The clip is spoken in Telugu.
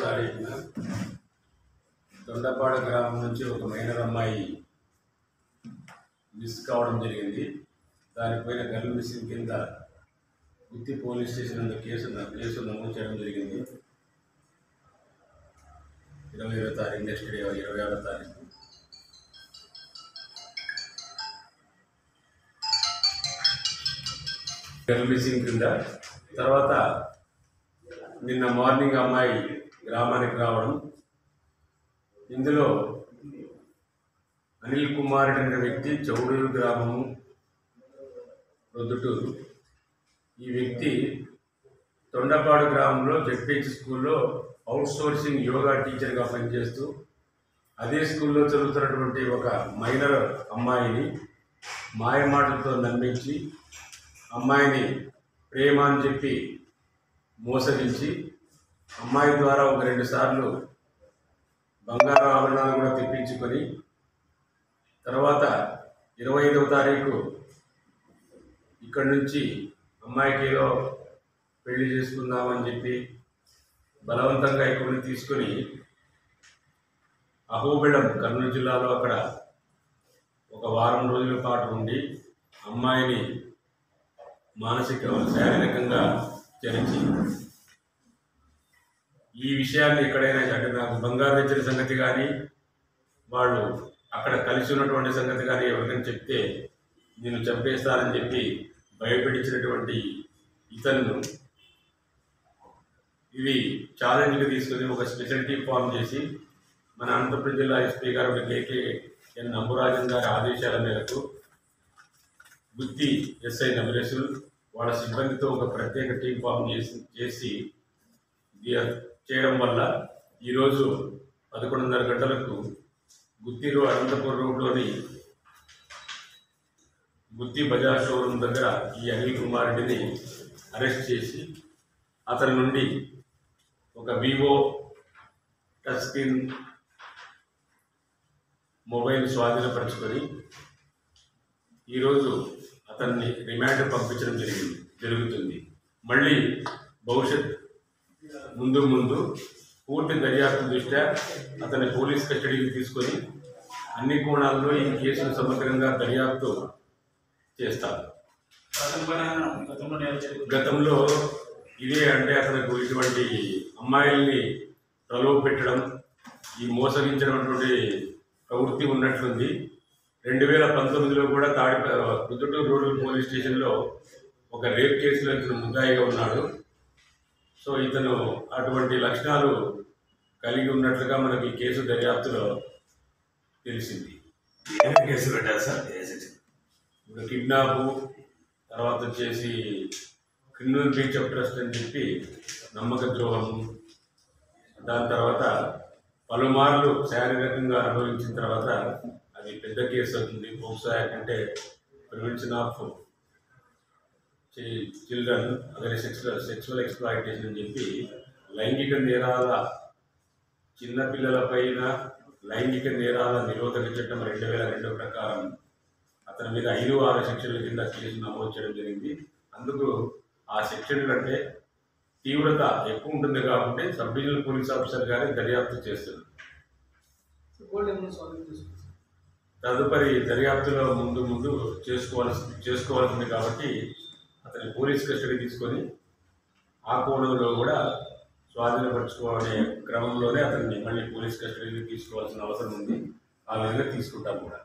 తారీఖున తొండపాడు గ్రామం నుంచి ఒక మైనర్ అమ్మాయి మిస్ కావడం జరిగింది. దానిపైన గర్ల్ మిస్సింగ్ కింద గుత్తి పోలీస్ స్టేషన్ నందు కేసు నమోదు చేయడం జరిగింది. 20వ తారీఖు నెక్స్ట్ డే 26వ తారీఖు గర్ల్ మిస్సింగ్ కింద. తర్వాత నిన్న మార్నింగ్ అమ్మాయి గ్రామానికి రావడం, ఇందులో అనిల్ కుమార్ అనే వ్యక్తి చౌడూరు గ్రామము ప్రొద్దుటూరు. ఈ వ్యక్తి తొండపాడు గ్రామంలో జెడ్పీహెచ్ స్కూల్లో అవుట్ సోర్సింగ్ యోగా టీచర్గా పనిచేస్తూ అదే స్కూల్లో చదువుతున్నటువంటి ఒక మైనర్ అమ్మాయిని మాయమాటలతో నమ్మించి అమ్మాయిని ప్రేమ అని చెప్పి మోసగించి అమ్మాయి ద్వారా ఒక 2 సార్లు బంగారు ఆభరణాలు కూడా తెప్పించుకొని తర్వాత 25వ తారీఖు ఇక్కడి నుంచి అమ్మాయికి ఏదో పెళ్లి చేసుకుందామని చెప్పి బలవంతంగా ఇక్కడిని తీసుకొని అహోబిళం కర్నూలు జిల్లాలో అక్కడ ఒక వారం రోజుల పాటు ఉండి అమ్మాయిని మానసిక శారీరకంగా చరించి ఈ విషయాన్ని ఎక్కడైనా అంటే నాకు బంగారు తెచ్చిన సంగతి కానీ వాళ్ళు అక్కడ కలిసి ఉన్నటువంటి సంగతి కానీ ఎవరికైనా చెప్తే నేను చంపేస్తానని చెప్పి భయపెట్టించినటువంటి ఇతను ఇవి ఛాలెంజ్గా తీసుకుని ఒక స్పెషల్ టీం ఫామ్ చేసి మన అనంతపురం జిల్లా ఎస్పీ గారు కేకేఎన్ అంబురాజన్ గారి ఆదేశాల మేరకు గుత్తి ఎస్ఐ నబిరేసులు వాళ్ళ సిబ్బందితో ఒక ప్రత్యేక టీం ఫామ్ చేసి చేయడం వల్ల ఈరోజు 11:30 గంటలకు గుత్తిలో అనంతపురం రోడ్లోని గుత్తి బజాజ్ షోరూమ్ దగ్గర ఈ అనిల్ కుమార్ రెడ్డిని అరెస్ట్ చేసి అతని నుండి ఒక వివో టచ్ స్క్రీన్ మొబైల్ స్వాధీనపరుచుకొని ఈరోజు అతన్ని రిమాండ్ పంపించడం జరుగుతుంది. మళ్ళీ భవిష్యత్ ముందు పూర్తి దర్యాప్తు దృష్ట్యా అతన్ని పోలీస్ కస్టడీకి తీసుకొని అన్ని కోణాల్లో ఈ కేసును సమగ్రంగా దర్యాప్తు చేస్తారు. గతంలో ఇదే అంటే అతనికి ఇటువంటి అమ్మాయిల్ని ప్రలోభ పెట్టడం, ఈ మోసగించినటువంటి ప్రవృత్తి ఉన్నట్లుంది. 2019లో కూడా ప్రొద్దుటూరు రూరల్ పోలీస్ స్టేషన్లో ఒక రేప్ కేసులో ఇతను ముద్దాయిగా ఉన్నాడు. సో ఇతను అటువంటి లక్షణాలు కలిగి ఉన్నట్లుగా మనకి కేసు దర్యాప్తులో తెలిసింది. ఏమేమి కేసులు పెట్టారు సార్? ఇప్పుడు కిడ్నాపు, తర్వాత వచ్చేసి క్రిమినల్ బ్రీచ్ ఆఫ్ ట్రస్ట్ అని చెప్పి నమ్మక ద్రోహము, దాని తర్వాత పలుమార్లు శారీరకంగా అనుభవించిన తర్వాత అది పెద్ద కేసు అవుతుంది. పోక్సో యాక్ట్ అంటే prevention of children against sexual exploitation అని చెప్పి లైంగిక నేరాల చిన్నపిల్లలపైన లైంగిక నేరాల నిరోధక చట్టం 2002 ప్రకారం అతని మీద 5-6 సెక్షన్ల కింద కేసు నమోదు చేయడం జరిగింది. అందుకు ఆ సెక్షన్ల కంటే తీవ్రత ఎక్కువ ఉంటుంది కాబట్టి సబ్ డివిజనల్ పోలీస్ ఆఫీసర్ గారే దర్యాప్తు చేస్తున్నారు. తదుపరి దర్యాప్తులో ముందు చేసుకోవాల్సింది కాబట్టి అతని పోలీస్ కస్టడీ తీసుకొని ఆ కోణంలో కూడా స్వాధీనపరచుకోవాలనే క్రమంలోనే అతన్ని మళ్ళీ పోలీస్ కస్టడీకి తీసుకోవాల్సిన అవసరం ఉంది. ఆ విధంగా తీసుకుంటాం కూడా.